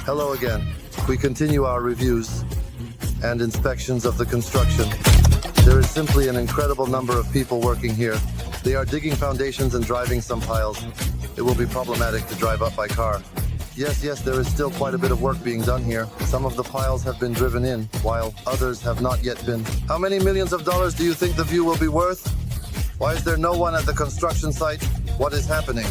Hello again. We continue our reviews and inspections of the construction. There is simply an incredible number of people working here. They are digging foundations and driving some piles. It will be problematic to drive up by car. Yes, there is still quite a bit of work being done here. Some of the piles have been driven in, while others have not yet been. How many millions of dollars do you think the view will be worth? Why is there no one at the construction site? What is happening?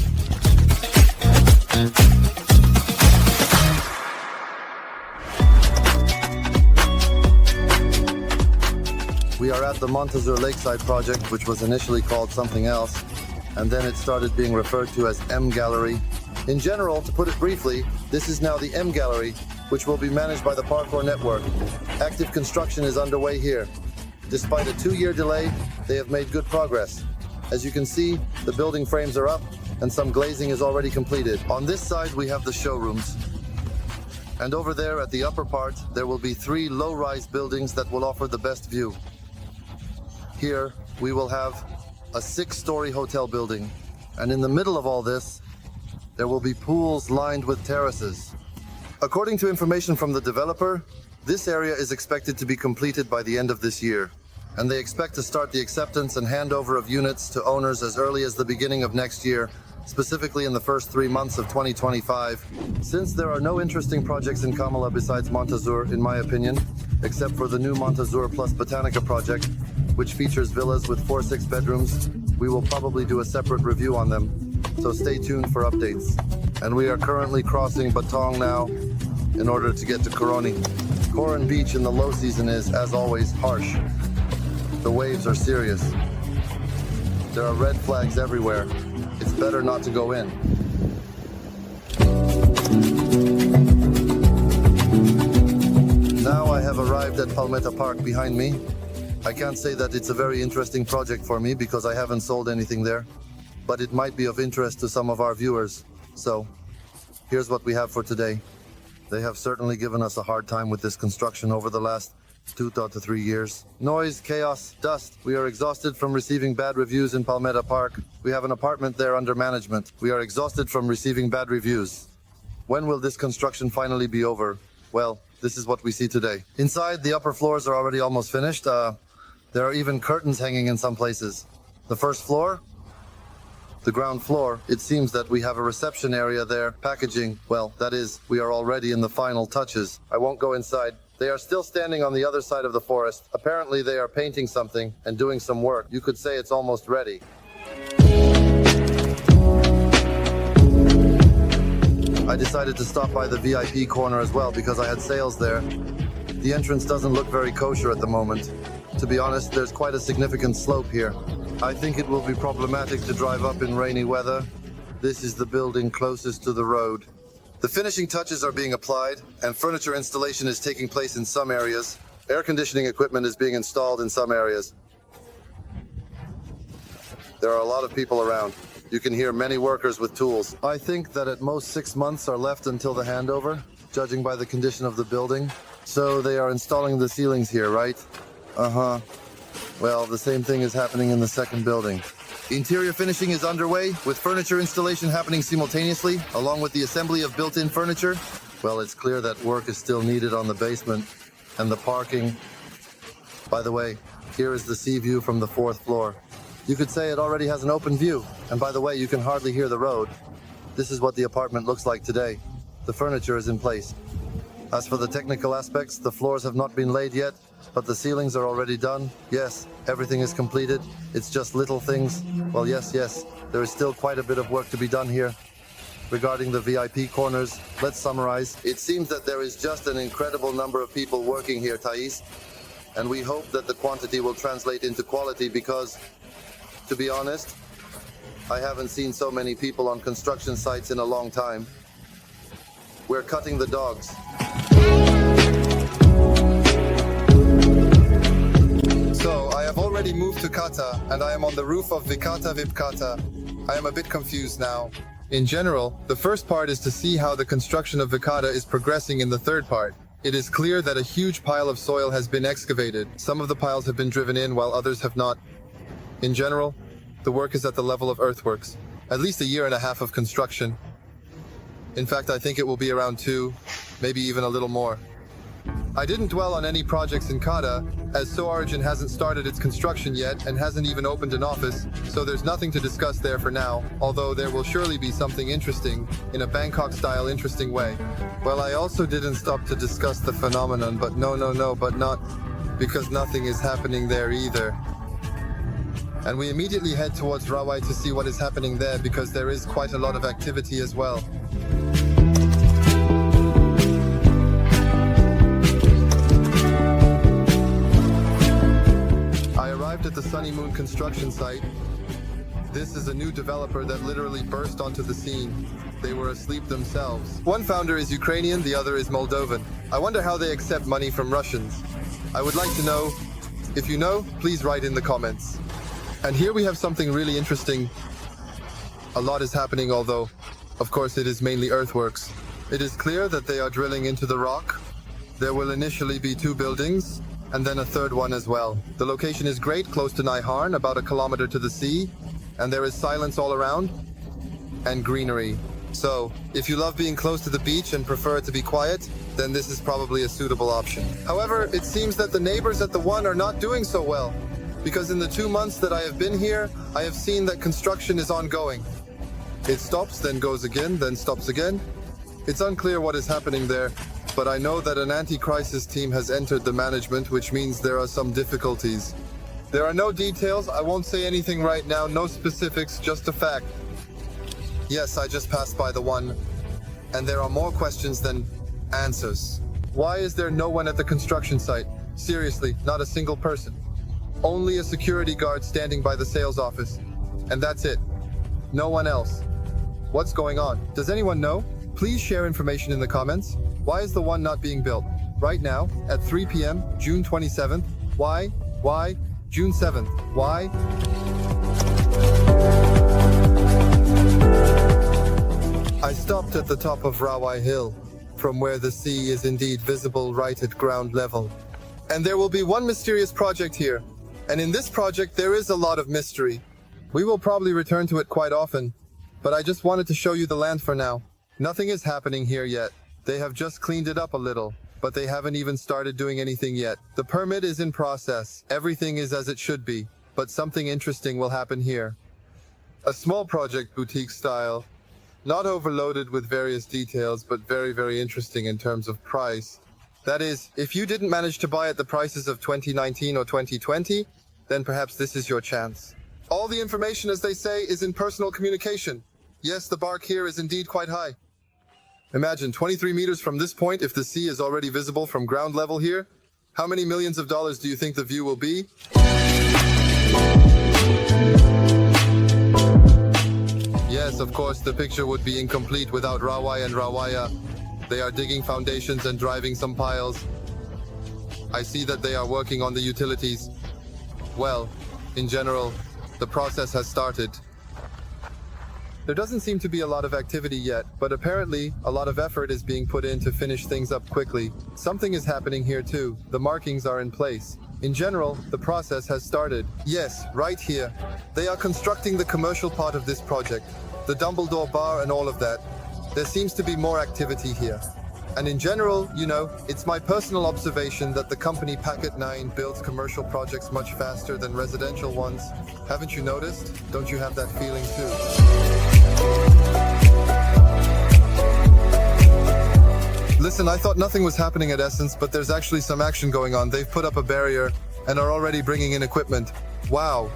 We are at the Montazur Lakeside project, which was initially called something else, and then it started being referred to as M Gallery. In general, to put it briefly, this is now the M Gallery, which will be managed by the Parkour Network. Active construction is underway here. Despite a 2-year delay, they have made good progress. As you can see, the building frames are up, and some glazing is already completed. On this side, we have the showrooms. And over there at the upper part, there will be 3 low-rise buildings that will offer the best view. Here, we will have a 6-story hotel building, and in the middle of all this, there will be pools lined with terraces. According to information from the developer, this area is expected to be completed by the end of this year, and they expect to start the acceptance and handover of units to owners as early as the beginning of next year, specifically in the first 3 months of 2025. Since there are no interesting projects in Kamala besides Montazur, in my opinion, except for the new Montazur plus Botanica project, which features villas with 4-6 bedrooms, we will probably do a separate review on them, so stay tuned for updates. And we are currently crossing Batong now in order to get to Koroni. Coron Beach in the low season is, as always, harsh. The waves are serious. There are red flags everywhere. It's better not to go in. Now I have arrived at Palmetto Park behind me. I can't say that it's a very interesting project for me because I haven't sold anything there, but it might be of interest to some of our viewers. So, here's what we have for today. They have certainly given us a hard time with this construction over the last 2 to 3 years. Noise, chaos, dust. We are exhausted from receiving bad reviews in Palmetto Park. We have an apartment there under management. We are exhausted from receiving bad reviews. When will this construction finally be over? Well, this is what we see today. Inside, the upper floors are already almost finished. There are even curtains hanging in some places. The first floor? The ground floor, it seems that we have a reception area there. Packaging, well, that is, we are already in the final touches. I won't go inside. They are still standing on the other side of the forest. Apparently they are painting something and doing some work. You could say it's almost ready. I decided to stop by the VIP corner as well because I had sales there. The entrance doesn't look very kosher at the moment. To be honest, there's quite a significant slope here. I think it will be problematic to drive up in rainy weather. This is the building closest to the road. The finishing touches are being applied, and furniture installation is taking place in some areas. Air conditioning equipment is being installed in some areas. There are a lot of people around. You can hear many workers with tools. I think that at most 6 months are left until the handover, judging by the condition of the building. So they are installing the ceilings here, right? Well, the same thing is happening in the second building. Interior finishing is underway, with furniture installation happening simultaneously, along with the assembly of built-in furniture. Well, it's clear that work is still needed on the basement and the parking. By the way, here is the sea view from the 4th floor. You could say it already has an open view, and by the way, you can hardly hear the road. This is what the apartment looks like today. The furniture is in place. As for the technical aspects, the floors have not been laid yet, but the ceilings are already done. Yes, everything is completed. It's just little things. Well, yes, there is still quite a bit of work to be done here. Regarding the VIP corners, let's summarize. It seems that there is just an incredible number of people working here, Thais, and we hope that the quantity will translate into quality because, to be honest, I haven't seen so many people on construction sites in a long time. We're cutting the dogs. So, I have already moved to Kata, and I am on the roof of Vikata Vipkata. I am a bit confused now. In general, the first part is to see how the construction of Vikata is progressing in the third part. It is clear that a huge pile of soil has been excavated. Some of the piles have been driven in while others have not. In general, the work is at the level of earthworks. At least 1.5 years of construction. In fact, I think it will be around 2. maybe even a little more. I didn't dwell on any projects in Kata, as So Origin hasn't started its construction yet and hasn't even opened an office, so there's nothing to discuss there for now, although there will surely be something interesting, in a Bangkok-style interesting way. Well, I also didn't stop to discuss the phenomenon, but but not, because nothing is happening there either. And we immediately head towards Rawai to see what is happening there, because there is quite a lot of activity as well. At the Sunny Moon construction site. This is a new developer that literally burst onto the scene. They were asleep themselves. One founder is Ukrainian, the other is Moldovan. I wonder how they accept money from Russians. I would like to know. If you know, please write in the comments. And here we have something really interesting. A lot is happening, although, of course, it is mainly earthworks. It is clear that they are drilling into the rock. There will initially be 2 buildings, and then a 3rd one as well. The location is great, close to Naiharn, about 1 kilometer to the sea, and there is silence all around, and greenery. So, if you love being close to the beach and prefer it to be quiet, then this is probably a suitable option. However, it seems that the neighbors at the one are not doing so well, because in the 2 months that I have been here, I have seen that construction is ongoing. It stops, then goes again, then stops again. It's unclear what is happening there, but I know that an anti-crisis team has entered the management, which means there are some difficulties. There are no details, I won't say anything right now, no specifics, just a fact. Yes, I just passed by the one, and there are more questions than answers. Why is there no one at the construction site? Seriously, not a single person. Only a security guard standing by the sales office. And that's it. No one else. What's going on? Does anyone know? Please share information in the comments. Why is the one not being built? Right now, at 3 p.m., June 27th. Why? Why? June 7th. Why? I stopped at the top of Rawai Hill, from where the sea is indeed visible right at ground level. And there will be one mysterious project here. And in this project, there is a lot of mystery. We will probably return to it quite often, but I just wanted to show you the land for now. Nothing is happening here yet. They have just cleaned it up a little, but they haven't even started doing anything yet. The permit is in process. Everything is as it should be, but something interesting will happen here. A small project, boutique style, not overloaded with various details, but very, very interesting in terms of price. That is, if you didn't manage to buy at the prices of 2019 or 2020, then perhaps this is your chance. All the information, as they say, is in personal communication. Yes, the bark here is indeed quite high. Imagine 23 meters from this point, if the sea is already visible from ground level here. How many millions of dollars do you think the view will be? Yes, of course, the picture would be incomplete without Rawai and Rawaya. They are digging foundations and driving some piles. I see that they are working on the utilities. Well, in general, the process has started. There doesn't seem to be a lot of activity yet, but apparently a lot of effort is being put in to finish things up quickly. Something is happening here too. The markings are in place. In general, the process has started. Yes, right here. They are constructing the commercial part of this project. The Dumbledore Bar and all of that. There seems to be more activity here. And in general, you know, it's my personal observation that the company Packet 9 builds commercial projects much faster than residential ones. Haven't you noticed? Don't you have that feeling too? Listen, I thought nothing was happening at Essence, but there's actually some action going on. They've put up a barrier and are already bringing in equipment. Wow.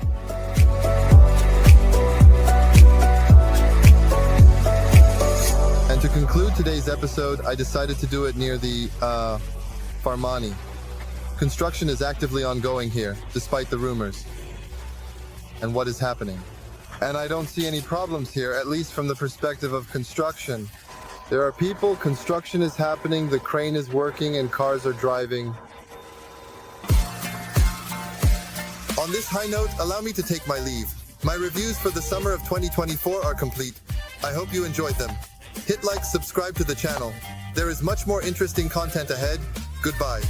And to conclude today's episode, I decided to do it near the, Farmani. Construction is actively ongoing here, despite the rumors. And what is happening? And I don't see any problems here, at least from the perspective of construction. There are people, construction is happening, the crane is working, and cars are driving. On this high note, allow me to take my leave. My reviews for the summer of 2024 are complete. I hope you enjoyed them. Hit like, subscribe to the channel. There is much more interesting content ahead. Goodbye.